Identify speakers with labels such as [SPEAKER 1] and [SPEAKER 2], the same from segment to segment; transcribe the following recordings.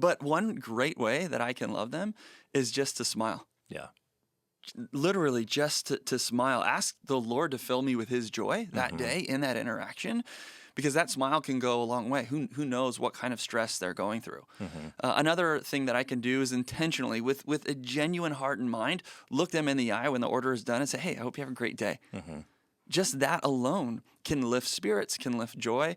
[SPEAKER 1] But one great way that I can love them is just to smile.
[SPEAKER 2] Yeah.
[SPEAKER 1] Literally just to smile. Ask the Lord to fill me with his joy that day in that interaction, because that smile can go a long way. Who knows what kind of stress they're going through. Another thing that I can do is intentionally, with a genuine heart and mind, look them in the eye when the order is done and say, hey, I hope you have a great day. Just that alone can lift spirits, can lift joy.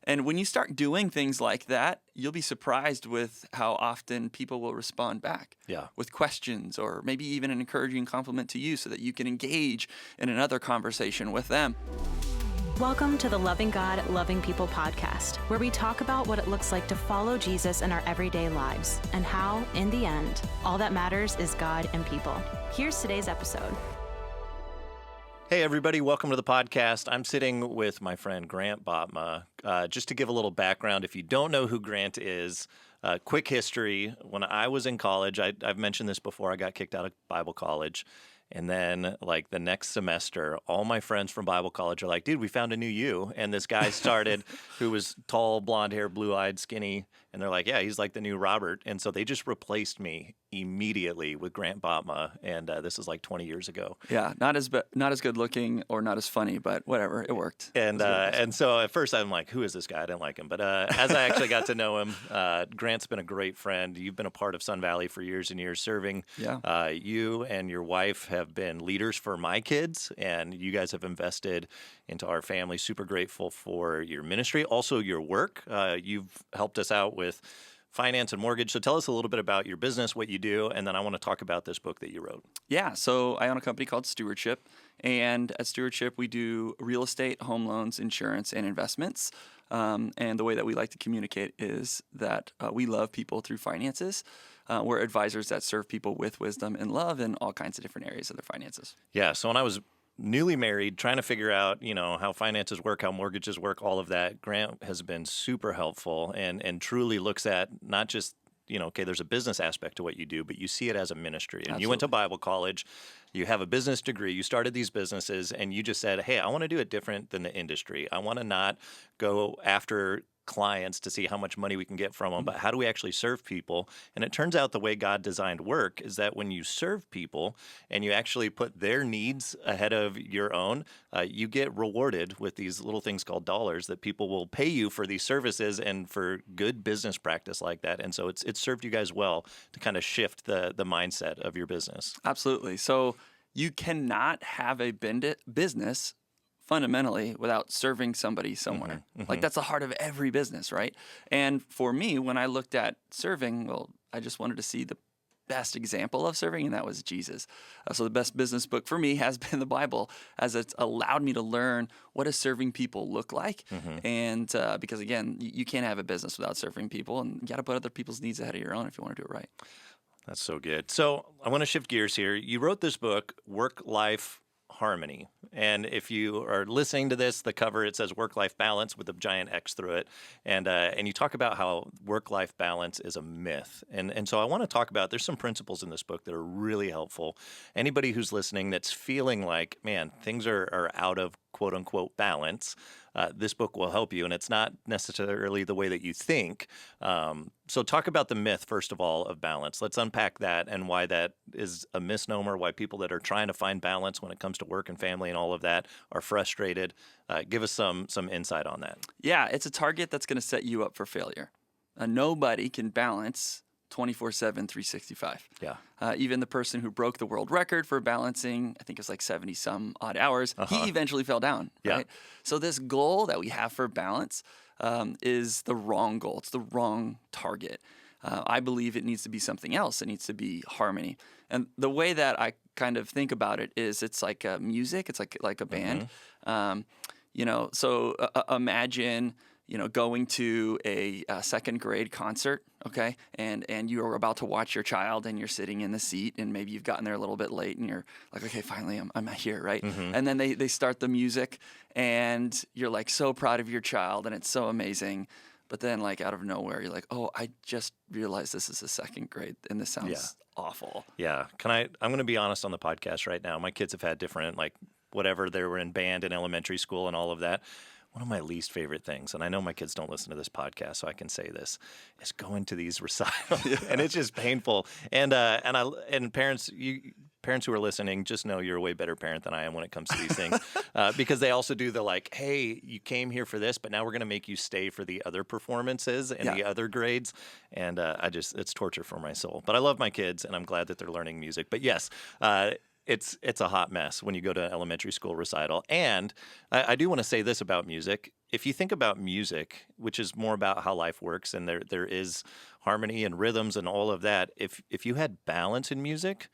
[SPEAKER 1] And when you start doing things like that, you'll be surprised with how often people will respond back with questions, or maybe even an encouraging compliment to you, so that you can engage in another conversation with them.
[SPEAKER 3] Welcome to the Loving God, Loving People podcast, where we talk about what it looks like to follow Jesus in our everyday lives, and how, in the end, all that matters is God and people. Here's today's episode.
[SPEAKER 2] Hey, everybody. Welcome to the podcast. I'm sitting with my friend Grant Botma. Just to give a little background, if you don't know who Grant is, quick history. When I was in college, I've mentioned this before, I got kicked out of Bible college. And then, like, the next semester, all my friends from Bible college are like, dude, we found a new you. And this guy started who was tall, blonde hair, blue-eyed, skinny. And they're like, yeah, he's like the new Robert. And so they just replaced me immediately with Grant Botma. And this is like 20 years ago.
[SPEAKER 1] Yeah, not as good looking or not as funny, but whatever, it worked.
[SPEAKER 2] And so at first I'm like, who is this guy? I didn't like him. But as I actually got to know him, Grant's been a great friend. You've been a part of Sun Valley for years and years serving.
[SPEAKER 1] Yeah.
[SPEAKER 2] You and your wife have been leaders for my kids, and you guys have invested into our family. Super grateful for your ministry, also your work. You've helped us out with finance and mortgage. So tell us a little bit about your business, what you do, and then I want to talk about this book that you wrote.
[SPEAKER 1] Yeah, so I own a company called Stewardship, and at Stewardship we do real estate, home loans, insurance, and investments. And the way that we like to communicate is that we love people through finances. We're advisors that serve people with wisdom and love in all kinds of different areas of their finances.
[SPEAKER 2] Yeah, so when I was newly married, trying to figure out, how finances work, how mortgages work, all of that, Grant has been super helpful and truly looks at not just, okay, there's a business aspect to what you do, but you see it as a ministry. And You went to Bible college, you have a business degree, you started these businesses, and you just said, hey, I want to do it different than the industry. I want to not go after clients to see how much money we can get from them, but how do we actually serve people? And it turns out the way God designed work is that when you serve people and you actually put their needs ahead of your own, you get rewarded with these little things called dollars that people will pay you for these services and for good business practice like that. And so it's served you guys well to kind of shift the mindset of your business.
[SPEAKER 1] Absolutely. So you cannot have a business fundamentally without serving somebody somewhere. Like, that's the heart of every business, right? And for me, when I looked at serving, well, I just wanted to see the best example of serving, and that was Jesus. So the best business book for me has been the Bible, as it's allowed me to learn what does serving people look like. And because, again, you can't have a business without serving people, and you got to put other people's needs ahead of your own if you want to do it right.
[SPEAKER 2] That's so good. So I want to shift gears here. You wrote this book, WorkLife Harmony. And if you are listening to this, the cover, it says work-life balance with a giant X through it. And you talk about how work-life balance is a myth. And so I want to talk about, there's some principles in this book that are really helpful. Anybody who's listening that's feeling like, man, things are out of quote-unquote balance, this book will help you. And it's not necessarily the way that you think. So talk about the myth, first of all, of balance. Let's unpack that and why that is a misnomer, why people that are trying to find balance when it comes to work and family and all of that are frustrated. Give us some insight on that.
[SPEAKER 1] Yeah, it's a target that's going to set you up for failure. Nobody can balance 24/7, 365.
[SPEAKER 2] Yeah.
[SPEAKER 1] Even the person who broke the world record for balancing, I think it was like 70 some odd hours, he eventually fell down. Right?
[SPEAKER 2] Yeah.
[SPEAKER 1] So this goal that we have for balance is the wrong goal. It's the wrong target. I believe it needs to be something else. It needs to be harmony. And the way that I kind of think about it is it's like music. It's like a band. So imagine going to a second grade concert, okay? And you are about to watch your child and you're sitting in the seat and maybe you've gotten there a little bit late and you're like, okay, finally I'm here, right? And then they start the music and you're like so proud of your child and it's so amazing. But then like out of nowhere, you're like, oh, I just realized this is a second grade and this sounds awful.
[SPEAKER 2] Yeah. I'm going to be honest on the podcast right now. My kids have had different, whatever, they were in band in elementary school and all of that. one of my least favorite things, and I know my kids don't listen to this podcast, so I can say this, is going to these recitals, and it's just painful. And parents, parents who are listening, just know you're a way better parent than I am when it comes to these things, because they also do the like, hey, you came here for this, but now we're going to make you stay for the other performances and the other grades, and it's torture for my soul. But I love my kids, and I'm glad that they're learning music. But yes. It's a hot mess when you go to an elementary school recital. And I do want to say this about music. If you think about music, which is more about how life works, and there is harmony and rhythms and all of that, if you had balance in music,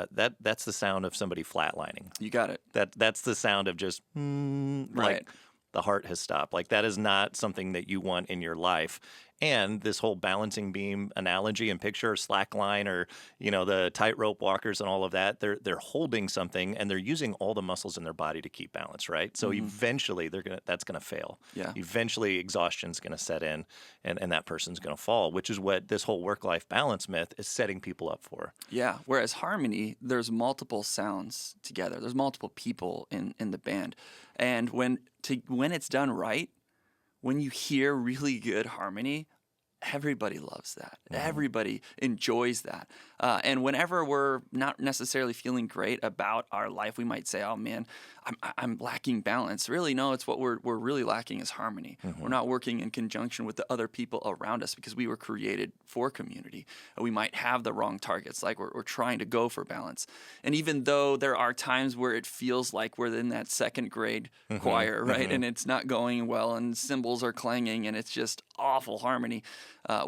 [SPEAKER 2] that's the sound of somebody flatlining.
[SPEAKER 1] You got it.
[SPEAKER 2] That's the sound of just
[SPEAKER 1] right.
[SPEAKER 2] Like the heart has stopped. Like that is not something that you want in your life. And this whole balancing beam analogy and picture, or slack line, or the tightrope walkers and all of that, they're holding something and they're using all the muscles in their body to keep balance, right? So eventually that's gonna fail.
[SPEAKER 1] Yeah.
[SPEAKER 2] Eventually exhaustion's gonna set in, and that person's gonna fall, which is what this whole work-life balance myth is setting people up for.
[SPEAKER 1] Yeah. Whereas harmony, there's multiple sounds together. There's multiple people in the band, and when it's done right, when you hear really good harmony, everybody loves that. Everybody enjoys that. And whenever we're not necessarily feeling great about our life, we might say, oh man, I'm lacking balance. Really, no, it's what we're really lacking is harmony. We're not working in conjunction with the other people around us because we were created for community. We might have the wrong targets, like we're trying to go for balance. And even though there are times where it feels like we're in that second grade choir, right? And it's not going well and cymbals are clanging and it's just awful harmony.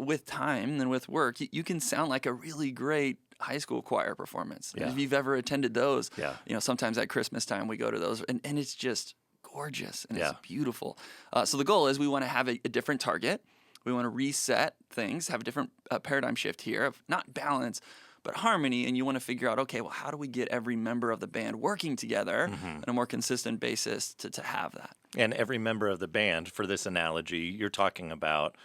[SPEAKER 1] With time and with work, you can sound like a really great high school choir performance.
[SPEAKER 2] Yeah.
[SPEAKER 1] If you've ever attended those,
[SPEAKER 2] Yeah.
[SPEAKER 1] Sometimes at Christmas time we go to those, and it's just gorgeous and it's beautiful. So the goal is we want to have a different target. We want to reset things, have a different paradigm shift here of not balance, but harmony. And you want to figure out, okay, well, how do we get every member of the band working together on a more consistent basis to have that?
[SPEAKER 2] And every member of the band, for this analogy, you're talking about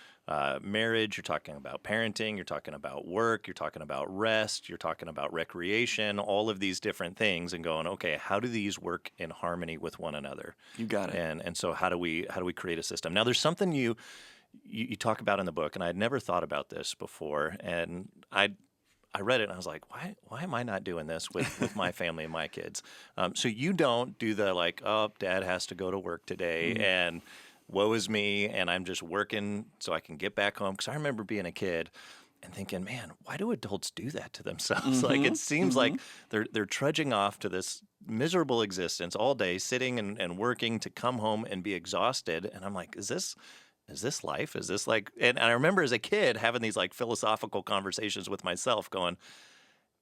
[SPEAKER 2] marriage, you're talking about parenting, you're talking about work, you're talking about rest, you're talking about recreation, all of these different things, and going, okay, how do these work in harmony with one another?
[SPEAKER 1] You got it.
[SPEAKER 2] And so how do we create a system? Now, there's something you talk about in the book, and I had never thought about this before, and I read it and I was like, why am I not doing this with my family and my kids? So you don't do the like, oh, dad has to go to work today and woe is me, and I'm just working so I can get back home. Because I remember being a kid and thinking, man, why do adults do that to themselves? Like it seems like they're trudging off to this miserable existence all day, sitting and working to come home and be exhausted. And I'm like, is this life? Is this like, and I remember as a kid having these like philosophical conversations with myself going,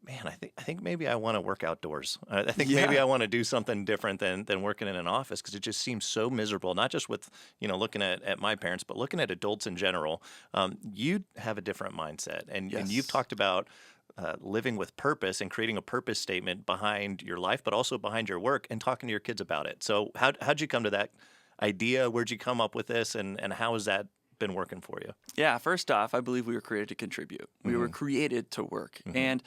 [SPEAKER 2] man, I think maybe I want to work outdoors. I think maybe I want to do something different than working in an office, because it just seems so miserable, not just with, looking at my parents, but looking at adults in general. You have a different mindset, and you've talked about living with purpose and creating a purpose statement behind your life, but also behind your work, and talking to your kids about it. So how'd you come to that idea? Where'd you come up with this, and how has that been working for you?
[SPEAKER 1] Yeah, first off, I believe we were created to contribute. We were created to work. And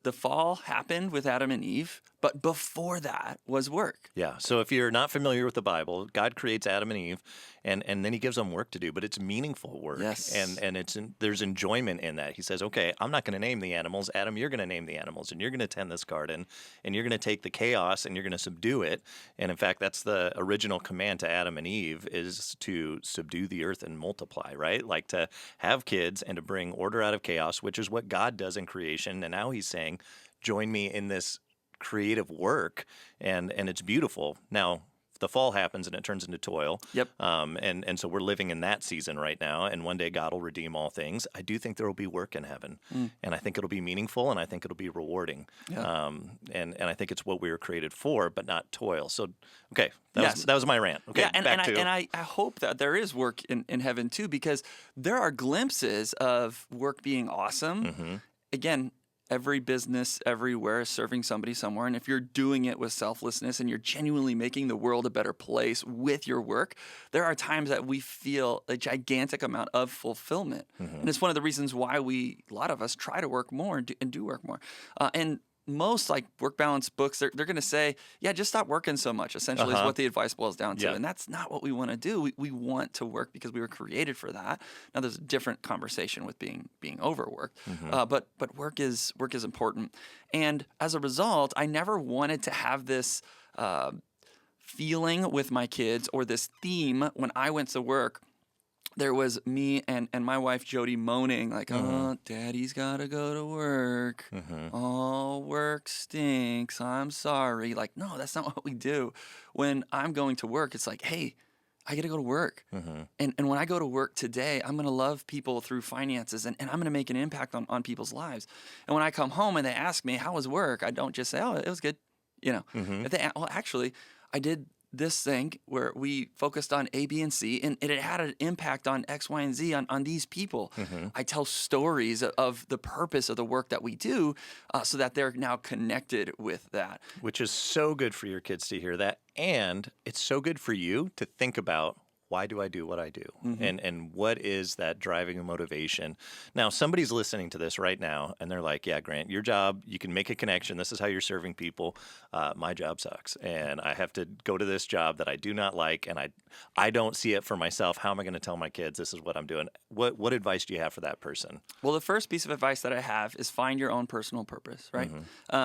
[SPEAKER 1] the fall happened with Adam and Eve, but before that was work.
[SPEAKER 2] Yeah. So if you're not familiar with the Bible, God creates Adam and Eve, and then he gives them work to do, but it's meaningful work.
[SPEAKER 1] Yes.
[SPEAKER 2] And there's enjoyment in that. He says, okay, I'm not going to name the animals. Adam, you're going to name the animals, and you're going to tend this garden, and you're going to take the chaos and you're going to subdue it. And in fact, that's the original command to Adam and Eve, is to subdue the earth and multiply, right? Like to have kids and to bring order out of chaos, which is what God does in creation. And now he's saying, join me in this creative work, and it's beautiful. Now, the fall happens and it turns into toil.
[SPEAKER 1] Yep.
[SPEAKER 2] And so we're living in that season right now, and one day God will redeem all things. I do think there will be work in heaven, and I think it'll be meaningful, and I think it'll be rewarding.
[SPEAKER 1] Yeah.
[SPEAKER 2] And I think it's what we were created for, but not toil. So, okay, that was my rant. Okay,
[SPEAKER 1] I hope that there is work in heaven too, because there are glimpses of work being awesome. Again, every business everywhere is serving somebody somewhere. And if you're doing it with selflessness and you're genuinely making the world a better place with your work, there are times that we feel a gigantic amount of fulfillment. And it's one of the reasons why a lot of us try to work more and do work more. And most like work balance books, they're going to say, yeah, just stop working so much, essentially is what the advice boils down to.
[SPEAKER 2] Yeah.
[SPEAKER 1] And that's not what we want to do. We want to work because we were created for that. Now there's a different conversation with being overworked, but work is important. And as a result, I never wanted to have this feeling with my kids or this theme when I went to work. There was me and my wife Jody moaning like, oh, daddy's got to go to work. Oh, work stinks. I'm sorry. Like, no, that's not what we do. When I'm going to work, it's like, hey, I got to go to work. And when I go to work today, I'm going to love people through finances and I'm going to make an impact on people's lives. And when I come home and they ask me, how was work? I don't just say, oh, it was good. If they, well, actually, I did this thing where we focused on A, B, and C, and it had an impact on X, Y, and Z on these people. I tell stories of the purpose of the work that we do so that they're now connected with that.
[SPEAKER 2] Which is so good for your kids to hear that. And it's so good for you to think about, why do I do what I do? And what is that driving motivation? Now, somebody's listening to this right now, and they're like, yeah, Grant, your job, you can make a connection. This is how you're serving people. My job sucks, and I have to go to this job that I do not like, and I don't see it for myself. How am I going to tell my kids this is what I'm doing? What advice do you have for that person?
[SPEAKER 1] Well, the first piece of advice that I have is find your own personal purpose, right?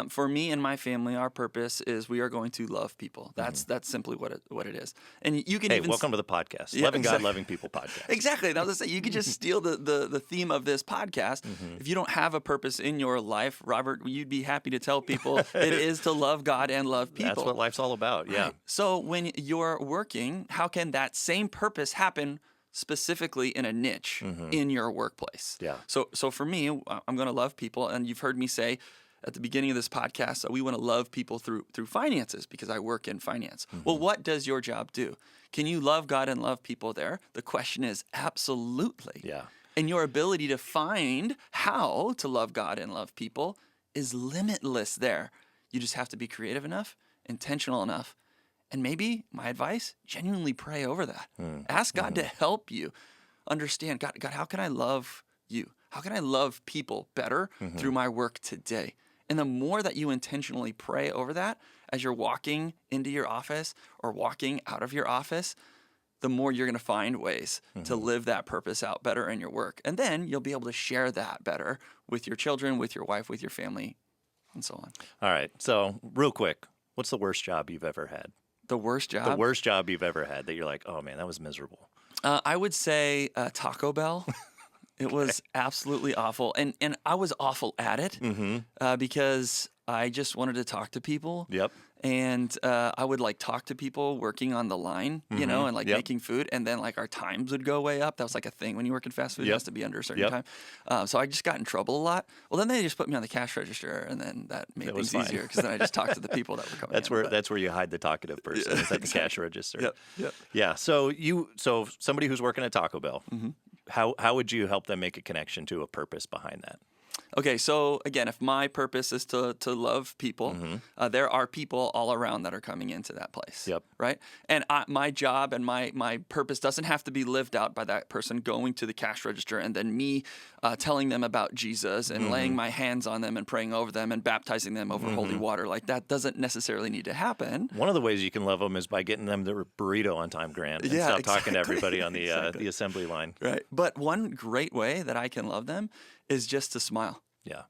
[SPEAKER 1] For me and my family, our purpose is we are going to love people. That's simply what it is. And you can even
[SPEAKER 2] welcome to the podcast.
[SPEAKER 1] Yeah,
[SPEAKER 2] Loving God,
[SPEAKER 1] exactly.
[SPEAKER 2] Loving People podcast.
[SPEAKER 1] Exactly. And I was going to say, you could just steal the theme of this podcast. If you don't have a purpose in your life, Robert, you'd be happy to tell people it is to love God and love people.
[SPEAKER 2] That's what life's all about, yeah.
[SPEAKER 1] Right. So when you're working, how can that same purpose happen specifically in a niche in your workplace?
[SPEAKER 2] Yeah.
[SPEAKER 1] So for me, I'm going to love people. And you've heard me say at the beginning of this podcast that we want to love people through finances because I work in finance. Well, what does your job do? Can you love God and love people there? The question is absolutely.
[SPEAKER 2] Yeah.
[SPEAKER 1] And your ability to find how to love God and love people is limitless there. You just have to be creative enough, intentional enough, and maybe, my advice, genuinely pray over that. Ask God to help you understand, God, how can I love you? How can I love people better through my work today? And the more that you intentionally pray over that as you're walking into your office or walking out of your office, the more you're going to find ways to live that purpose out better in your work. And then you'll be able to share that better with your children, with your wife, with your family, and so on.
[SPEAKER 2] All right. So real quick, what's the worst job you've ever had?
[SPEAKER 1] The worst job?
[SPEAKER 2] The worst job you've ever had that you're like, oh man, that was miserable.
[SPEAKER 1] I would say Taco Bell. It was absolutely awful. And I was awful at it because I just wanted to talk to people.
[SPEAKER 2] Yep.
[SPEAKER 1] And I would like talk to people working on the line, you know, and like making food. And then like our times would go way up. That was like a thing when you work in fast food. It has to be under a certain time. So I just got in trouble a lot. Well, then they just put me on the cash register, and then that made things easier because then I just talked to the people that were coming in.
[SPEAKER 2] That's where you hide the talkative person. Is at the cash register.
[SPEAKER 1] Yep.
[SPEAKER 2] Yeah. So somebody who's working at Taco Bell, how would you help them make a connection to a purpose behind that?
[SPEAKER 1] Okay, so again, if my purpose is to love people, there are people all around that are coming into that place.
[SPEAKER 2] Yep.
[SPEAKER 1] Right? And my job and my purpose doesn't have to be lived out by that person going to the cash register and then me telling them about Jesus and laying my hands on them and praying over them and baptizing them over holy water. Like that doesn't necessarily need to happen.
[SPEAKER 2] One of the ways you can love them is by getting them their burrito on time, Grant, and stop talking to everybody on the the assembly line.
[SPEAKER 1] Right. But one great way that I can love them is just to smile.
[SPEAKER 2] Yeah.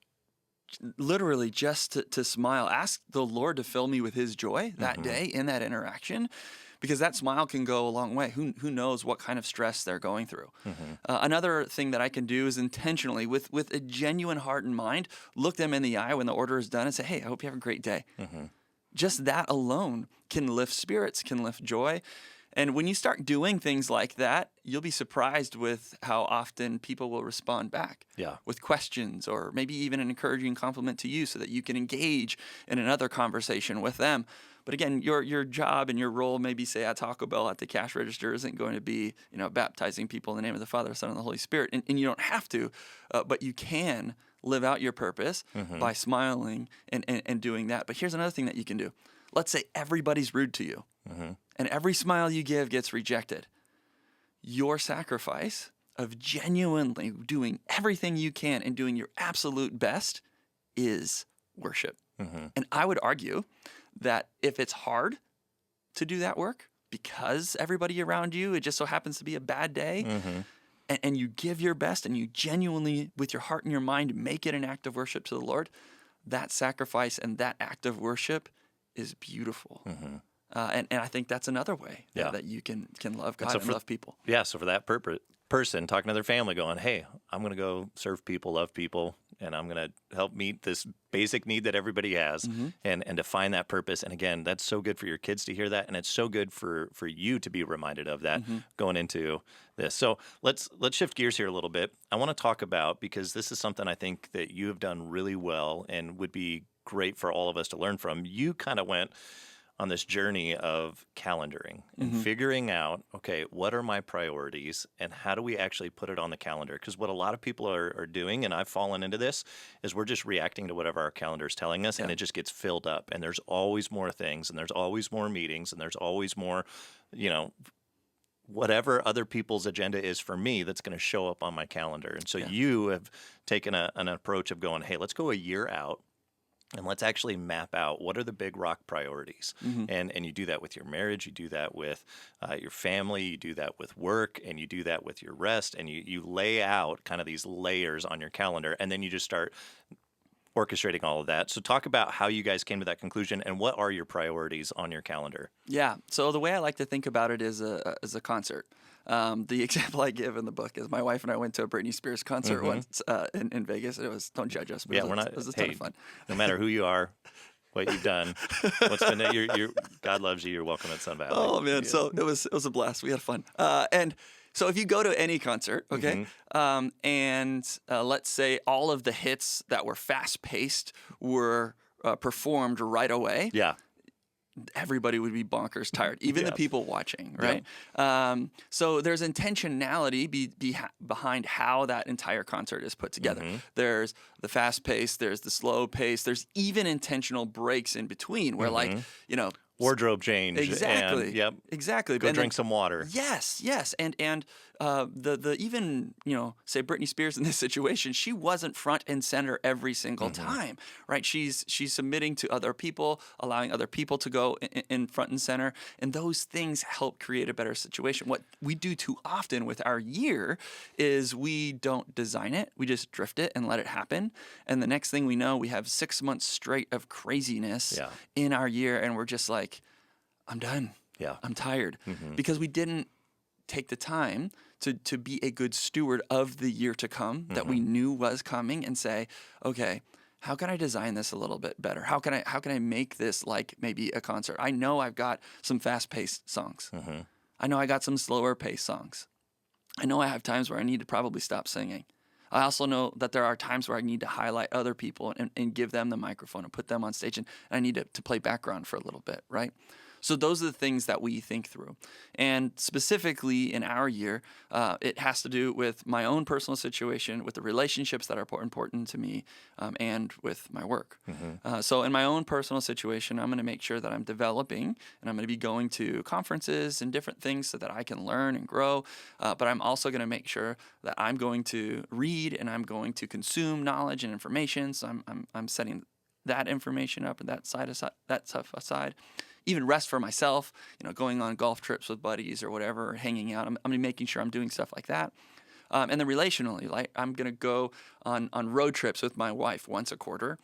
[SPEAKER 1] Literally just to smile. Ask the Lord to fill me with his joy that day in that interaction, because that smile can go a long way. Who knows what kind of stress they're going through. Another thing that I can do is intentionally, with a genuine heart and mind, look them in the eye when the order is done and say, hey, I hope you have a great day. Just that alone can lift spirits, can lift joy. And when you start doing things like that, you'll be surprised with how often people will respond back with questions or maybe even an encouraging compliment to you so that you can engage in another conversation with them. But again, your job and your role, maybe say at Taco Bell at the cash register, isn't going to be, baptizing people in the name of the Father, Son, and the Holy Spirit. And you don't have to, but you can live out your purpose by smiling and doing that. But here's another thing that you can do. Let's say everybody's rude to you. And every smile you give gets rejected. Your sacrifice of genuinely doing everything you can and doing your absolute best is worship. And I would argue that if it's hard to do that work because everybody around you, it just so happens to be a bad day, and you give your best and you genuinely, with your heart and your mind, make it an act of worship to the Lord, that sacrifice and that act of worship is beautiful. And I think that's another way that you can love God and love people.
[SPEAKER 2] Yeah, so for that person talking to their family going, hey, I'm going to go serve people, love people, and I'm going to help meet this basic need that everybody has and to find that purpose. And again, that's so good for your kids to hear that, and it's so good for you to be reminded of that going into this. So let's shift gears here a little bit. I want to talk about, because this is something I think that you have done really well and would be great for all of us to learn from. You kind of went on this journey of calendaring and figuring out, okay, what are my priorities and how do we actually put it on the calendar? Because what a lot of people are doing, and I've fallen into this, is we're just reacting to whatever our calendar is telling us, and it just gets filled up. And there's always more things, and there's always more meetings, and there's always more, whatever other people's agenda is for me that's going to show up on my calendar. And so you have taken an approach of going, hey, let's go a year out. And let's actually map out what are the big rock priorities. And you do that with your marriage, you do that with your family, you do that with work, and you do that with your rest. And you lay out kind of these layers on your calendar, and then you just start orchestrating all of that. So talk about how you guys came to that conclusion and what are your priorities on your calendar?
[SPEAKER 1] Yeah. So the way I like to think about it is a concert. The example I give in the book is my wife and I went to a Britney Spears concert once in Vegas. It was, don't judge us, but it was a ton of fun.
[SPEAKER 2] No matter who you are, what you've done, what's been God loves you. You're welcome at Sun Valley.
[SPEAKER 1] Oh man, so it was a blast. We had fun. And so if you go to any concert, okay, and let's say all of the hits that were fast paced were performed right away.
[SPEAKER 2] Yeah.
[SPEAKER 1] Everybody would be bonkers tired, even the people watching, right? So there's intentionality behind how that entire concert is put together. There's the fast pace, there's the slow pace, there's even intentional breaks in between where
[SPEAKER 2] wardrobe change.
[SPEAKER 1] Exactly.
[SPEAKER 2] And,
[SPEAKER 1] exactly.
[SPEAKER 2] Go drink some water.
[SPEAKER 1] Yes. And the even say Britney Spears in this situation, she wasn't front and center every single time, right? She's submitting to other people, allowing other people to go in front and center, and those things help create a better situation. What we do too often with our year is we don't design it, we just drift it and let it happen, and the next thing we know, we have 6 months straight of craziness in our year, and we're just like, I'm done. I'm tired. Because we didn't take the time to be a good steward of the year to come that we knew was coming and say, okay, how can I design this a little bit better? How can I make this like maybe a concert? I know I've got some fast-paced songs. I know I got some slower-paced songs. I know I have times where I need to probably stop singing. I also know that there are times where I need to highlight other people and give them the microphone and put them on stage, and I need to play background for a little bit, right? So those are the things that we think through. And specifically in our year, it has to do with my own personal situation, with the relationships that are important to me, and with my work. So in my own personal situation, I'm going to make sure that I'm developing, and I'm going to be going to conferences and different things so that I can learn and grow. But I'm also going to make sure that I'm going to read and I'm going to consume knowledge and information. So I'm setting that information up and that stuff aside. Even rest for myself, going on golf trips with buddies or whatever, or hanging out. I'm making sure I'm doing stuff like that. And then relationally, like I'm going to go on road trips with my wife once a quarter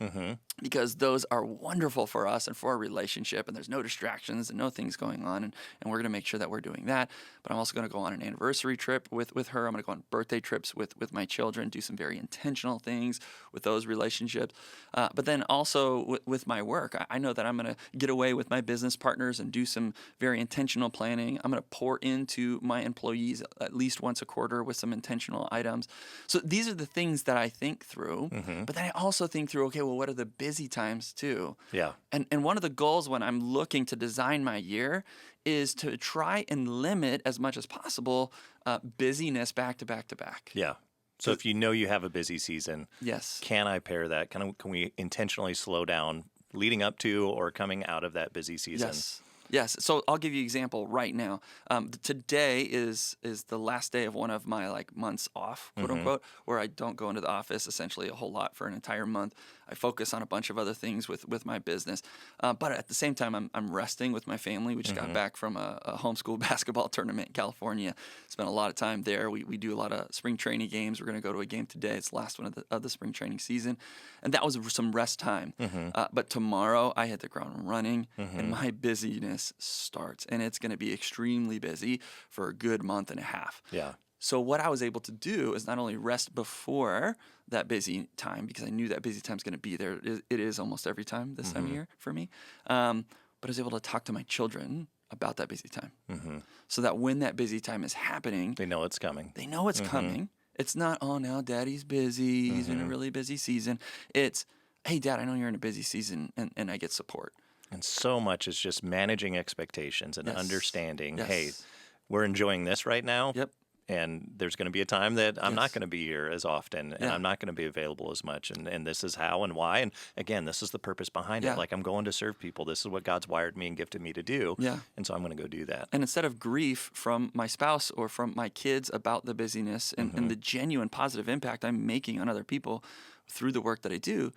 [SPEAKER 1] because those are wonderful for us and for our relationship, and there's no distractions and no things going on, and we're going to make sure that we're doing that. But I'm also going to go on an anniversary trip with her. I'm going to go on birthday trips with my children, do some very intentional things with those relationships. But then also with my work, I know that I'm going to get away with my business partners and do some very intentional planning. I'm going to pour into my employees at least once a quarter with some intentional items. So these are the things that I think through, but then I also think through, okay, well, what are the busy times too?
[SPEAKER 2] Yeah.
[SPEAKER 1] And one of the goals when I'm looking to design my year is to try and limit as much as possible busyness back to back to back.
[SPEAKER 2] Yeah. So if you have a busy season,
[SPEAKER 1] yes,
[SPEAKER 2] can I pair that? Can we intentionally slow down leading up to or coming out of that busy season?
[SPEAKER 1] Yes. Yes. So I'll give you an example right now. Today is the last day of one of my like months off, quote unquote, where I don't go into the office essentially a whole lot for an entire month. I focus on a bunch of other things with my business. But at the same time, I'm resting with my family. We just got back from a homeschool basketball tournament in California. Spent a lot of time there. We do a lot of spring training games. We're going to go to a game today. It's the last one of the spring training season. And that was some rest time. But tomorrow I hit the ground running and my busyness starts. And it's going to be extremely busy for a good month and a half.
[SPEAKER 2] Yeah.
[SPEAKER 1] So what I was able to do is not only rest before that busy time, because I knew that busy time is going to be there. It is almost every time this time of year for me. But I was able to talk to my children about that busy time. So that when that busy time is happening,
[SPEAKER 2] They know it's coming.
[SPEAKER 1] they know it's coming. It's not, oh, now daddy's busy. He's in a really busy season. It's, hey, dad, I know you're in a busy season, and I get support.
[SPEAKER 2] And so much is just managing expectations and
[SPEAKER 1] Yes.
[SPEAKER 2] understanding,
[SPEAKER 1] Yes.
[SPEAKER 2] hey, we're enjoying this right now.
[SPEAKER 1] Yep.
[SPEAKER 2] And there's going to be a time that I'm not
[SPEAKER 1] Yes.
[SPEAKER 2] going to be here as often, and
[SPEAKER 1] Yeah.
[SPEAKER 2] I'm not going to be available as much. And this is how and why. And again, this is the purpose behind
[SPEAKER 1] Yeah.
[SPEAKER 2] it. Like, I'm going to serve people. This is what God's wired me and gifted me to do.
[SPEAKER 1] Yeah.
[SPEAKER 2] And so I'm going to go do that.
[SPEAKER 1] And instead of grief from my spouse or from my kids about the busyness and the genuine positive impact I'm making on other people through the work that I do,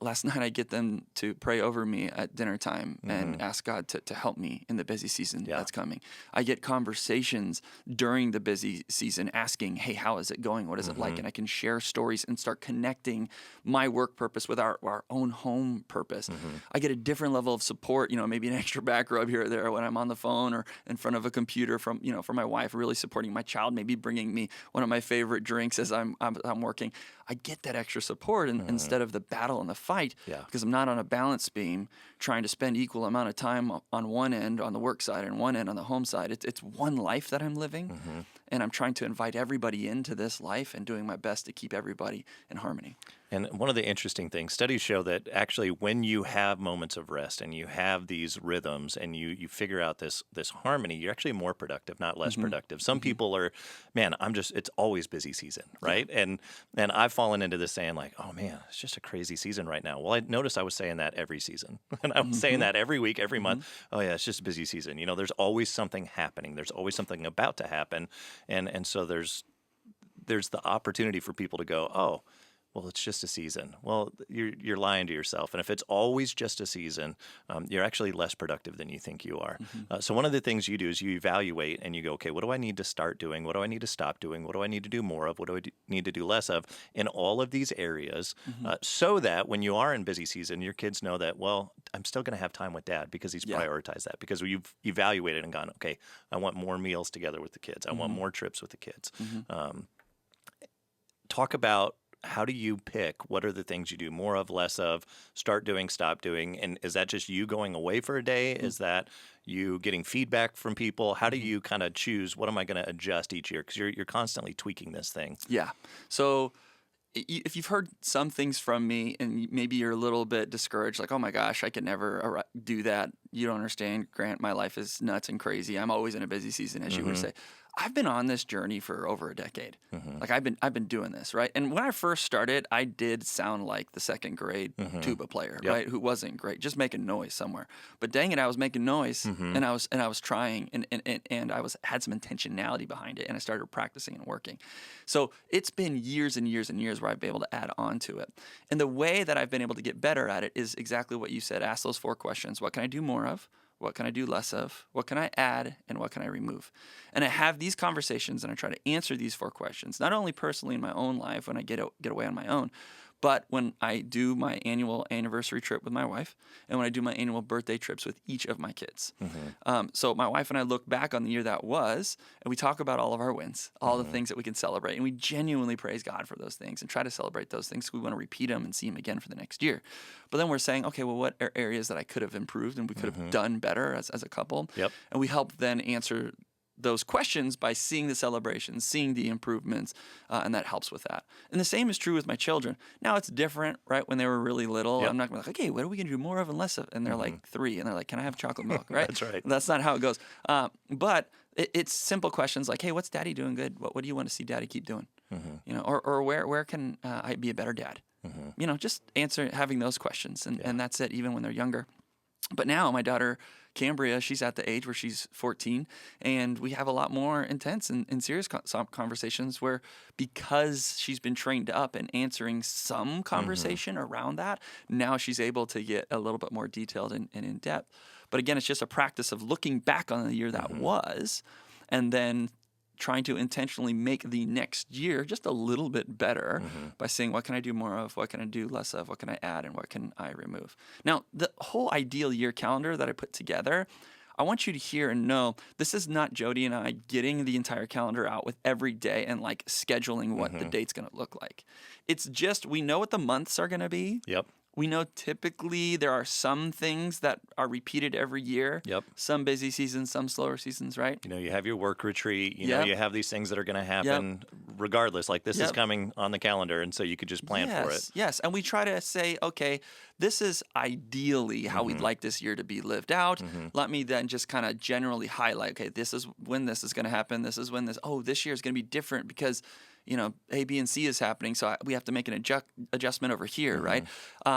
[SPEAKER 1] last night I get them to pray over me at dinner time and ask God to help me in the busy season that's coming. I get conversations during the busy season asking, hey, how is it going? What is it like? And I can share stories and start connecting my work purpose with our own home purpose. I get a different level of support, maybe an extra back rub here or there when I'm on the phone or in front of a computer from my wife, really supporting my child, maybe bringing me one of my favorite drinks as I'm working. I get that extra support instead of the battle and the fight because I'm not on a balance beam trying to spend equal amount of time on one end on the work side and one end on the home side. It's one life that I'm living, and I'm trying to invite everybody into this life and doing my best to keep everybody in harmony.
[SPEAKER 2] And one of the interesting things, studies show that actually when you have moments of rest and you have these rhythms and you figure out this harmony, you're actually more productive, not less productive. Some people are, man, it's always busy season, right? And I've fallen into this saying like, oh man, it's just a crazy season right now. Well, I noticed I was saying that every season. And I was saying that every week, every month. Oh yeah, it's just a busy season. There's always something happening. There's always something about to happen. And so there's the opportunity for people to go, oh, well, it's just a season. Well, you're lying to yourself. And if it's always just a season, you're actually less productive than you think you are. So one of the things you do is you evaluate and you go, okay, what do I need to start doing? What do I need to stop doing? What do I need to do more of? What do I need to do less of in all of these areas so that when you are in busy season, your kids know that, well, I'm still going to have time with dad because he's prioritized that, because you've evaluated and gone, okay, I want more meals together with the kids. I want more trips with the kids. Talk about, how do you pick what are the things you do more of, less of, start doing, stop doing? And is that just you going away for a day? Is that you getting feedback from people? How do you kind of choose what am I going to adjust each year? Because you're constantly tweaking this thing.
[SPEAKER 1] Yeah. So if you've heard some things from me and maybe you're a little bit discouraged, like, oh my gosh, I could never do that. You don't understand, Grant, my life is nuts and crazy. I'm always in a busy season, as you would say. I've been on this journey for over a decade. Like I've been doing this, right? And when I first started, I did sound like the second grade tuba player, right? Who wasn't great, just making noise somewhere. But dang it, I was making noise, and I was trying, and I had some intentionality behind it, and I started practicing and working. So it's been years and years and years where I've been able to add on to it. And the way that I've been able to get better at it is exactly what you said. Ask those 4 questions. What can I do more of? What can I do less of? What can I add? And what can I remove? And I have these conversations and I try to answer these 4 questions, not only personally in my own life when I get away on my own, but when I do my annual anniversary trip with my wife and when I do my annual birthday trips with each of my kids. So my wife and I look back on the year that was, and we talk about all of our wins, all the things that we can celebrate. And we genuinely praise God for those things and try to celebrate those things. We want to repeat them and see them again for the next year. But then we're saying, okay, well, what are areas that I could have improved and we could have done better as a couple? And we help then answer those questions by seeing the celebrations, seeing the improvements, and that helps with that. And the same is true with my children. Now it's different, right? When they were really little, I'm not going to be like, okay, what are we going to do more of and less of? And they're like 3, and they're like, can I have chocolate milk, right?
[SPEAKER 2] That's right.
[SPEAKER 1] That's not how it goes. But it's simple questions like, hey, what's daddy doing good? What do you want to see daddy keep doing? Or where can I be a better dad? Just having those questions, and that's it, even when they're younger. But now my daughter, Cambria, she's at the age where she's 14, and we have a lot more intense and serious conversations where, because she's been trained up in answering some conversation around that, now she's able to get a little bit more detailed and in depth. But again, it's just a practice of looking back on the year that was, and then trying to intentionally make the next year just a little bit better by saying, what can I do more of? What can I do less of? What can I add? And what can I remove? Now, the whole ideal year calendar that I put together, I want you to hear and know this is not Jody and I getting the entire calendar out with every day and like scheduling what the date's going to look like. It's just, we know what the months are going to be.
[SPEAKER 2] Yep.
[SPEAKER 1] We know typically there are some things that are repeated every year.
[SPEAKER 2] Yep.
[SPEAKER 1] Some busy seasons, some slower seasons, right?
[SPEAKER 2] You know, you have your work retreat. You know, you have these things that are going to happen regardless. Like this is coming on the calendar, and so you could just plan for it.
[SPEAKER 1] Yes, and we try to say, okay, this is ideally how we'd like this year to be lived out. Let me then just kind of generally highlight, okay, this is when this is going to happen. This is when this year is going to be different because, you know, A, B, and C is happening, so we have to make an adjustment over here, right?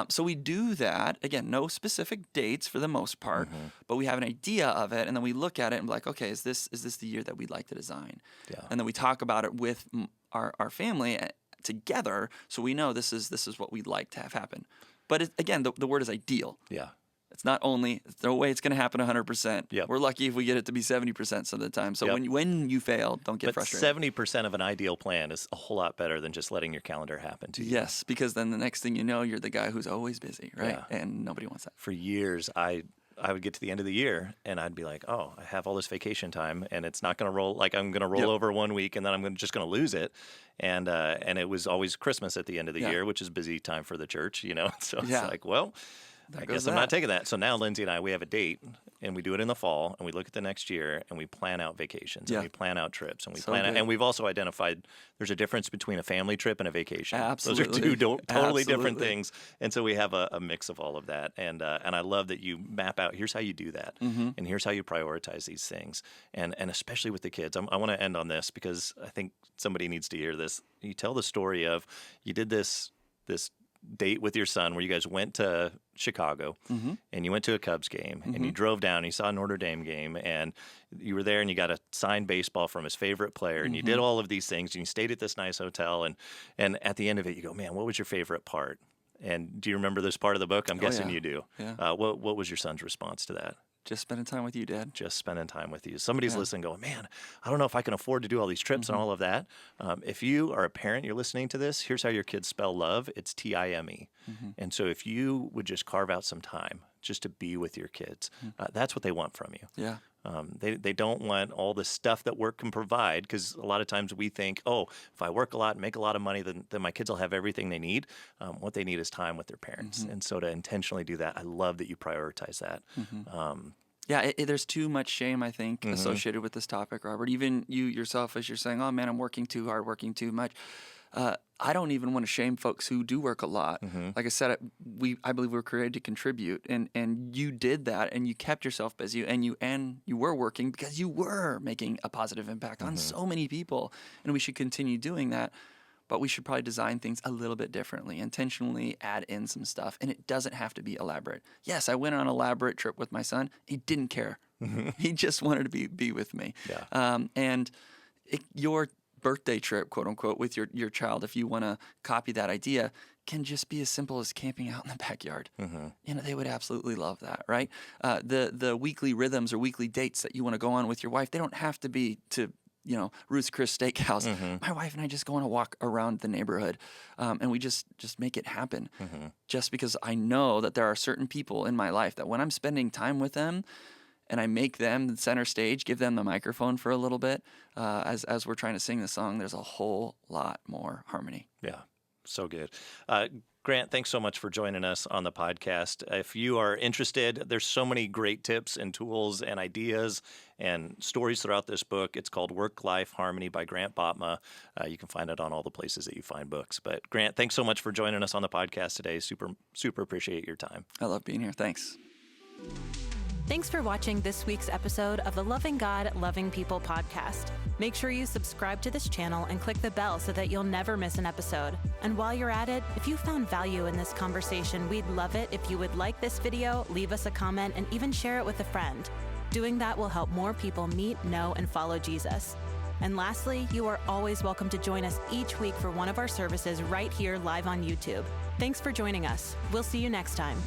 [SPEAKER 1] So we do that. Again, no specific dates for the most part, but we have an idea of it, and then we look at it and be like, okay, is this the year that we'd like to design? Yeah. And then we talk about it with our family together, so we know this is what we'd like to have happen. But again, the word is ideal. Yeah. It's not only, there's no way it's going to happen 100%. Yep. We're lucky if we get it to be 70% some of the time. So when you fail, don't get frustrated.
[SPEAKER 2] 70% of an ideal plan is a whole lot better than just letting your calendar happen to you.
[SPEAKER 1] Yes, because then the next thing you know, you're the guy who's always busy, right? Yeah. And nobody wants that.
[SPEAKER 2] For years, I would get to the end of the year and I'd be like, oh, I have all this vacation time and it's not going to roll, like I'm going to roll over 1 week and then I'm just going to lose it. And it was always Christmas at the end of the year, which is busy time for the church, you know? So it's like, well, I guess I'm not taking that. So now Lindsay and I, we have a date, and we do it in the fall, and we look at the next year, and we plan out vacations, and we plan out trips, and we plan out, and we've also identified there's a difference between a family trip and a vacation.
[SPEAKER 1] Absolutely.
[SPEAKER 2] Those are two totally different things, and so we have a mix of all of that. And I love that you map out, here's how you do that, and here's how you prioritize these things, and especially with the kids. I want to end on this because I think somebody needs to hear this. You tell the story of you did this date with your son where you guys went to Chicago and you went to a Cubs game and you drove down and you saw a Notre Dame game and you were there and you got a signed baseball from his favorite player and you did all of these things and you stayed at this nice hotel and at the end of it you go, man, what was your favorite part? And do you remember this part of the book? I'm guessing you do. Yeah. What was your son's response to that?
[SPEAKER 1] Just spending time with you, Dad.
[SPEAKER 2] Just spending time with you. Somebody's listening going, man, I don't know if I can afford to do all these trips and all of that. If you are a parent, you're listening to this, here's how your kids spell love. It's Time. And so if you would just carve out some time just to be with your kids, that's what they want from you. Yeah. They don't want all the stuff that work can provide because a lot of times we think, oh, if I work a lot and make a lot of money, then my kids will have everything they need. What they need is time with their parents. And so to intentionally do that, I love that you prioritize that.
[SPEAKER 1] There's too much shame, I think, associated with this topic, Robert. Even you yourself, as you're saying, oh, man, I'm working too hard, working too much. I don't even want to shame folks who do work a lot. Like I said, I believe we were created to contribute, and you did that, and you kept yourself busy, and you were working because you were making a positive impact on so many people, and we should continue doing that. But we should probably design things a little bit differently, intentionally add in some stuff, and it doesn't have to be elaborate. Yes, I went on an elaborate trip with my son. He didn't care. He just wanted to be with me. Yeah. Your birthday trip, quote unquote, with your child, if you want to copy that idea, can just be as simple as camping out in the backyard. You know, they would absolutely love that, right? The weekly rhythms or weekly dates that you want to go on with your wife, they don't have to be to, you know, Ruth's Chris Steakhouse. My wife and I just go on a walk around the neighborhood, and we just make it happen. Just because I know that there are certain people in my life that when I'm spending time with them, and I make them the center stage, give them the microphone for a little bit, as we're trying to sing the song, there's a whole lot more harmony.
[SPEAKER 2] Yeah, so good. Grant, thanks so much for joining us on the podcast. If you are interested, there's so many great tips and tools and ideas and stories throughout this book. It's called WorkLife Harmony by Grant Botma. You can find it on all the places that you find books. But Grant, thanks so much for joining us on the podcast today. Super, super appreciate your time.
[SPEAKER 1] I love being here. Thanks.
[SPEAKER 3] Thanks for watching this week's episode of the Loving God, Loving People podcast. Make sure you subscribe to this channel and click the bell so that you'll never miss an episode. And while you're at it, if you found value in this conversation, we'd love it if you would like this video, leave us a comment, and even share it with a friend. Doing that will help more people meet, know, and follow Jesus. And lastly, you are always welcome to join us each week for one of our services right here live on YouTube. Thanks for joining us. We'll see you next time.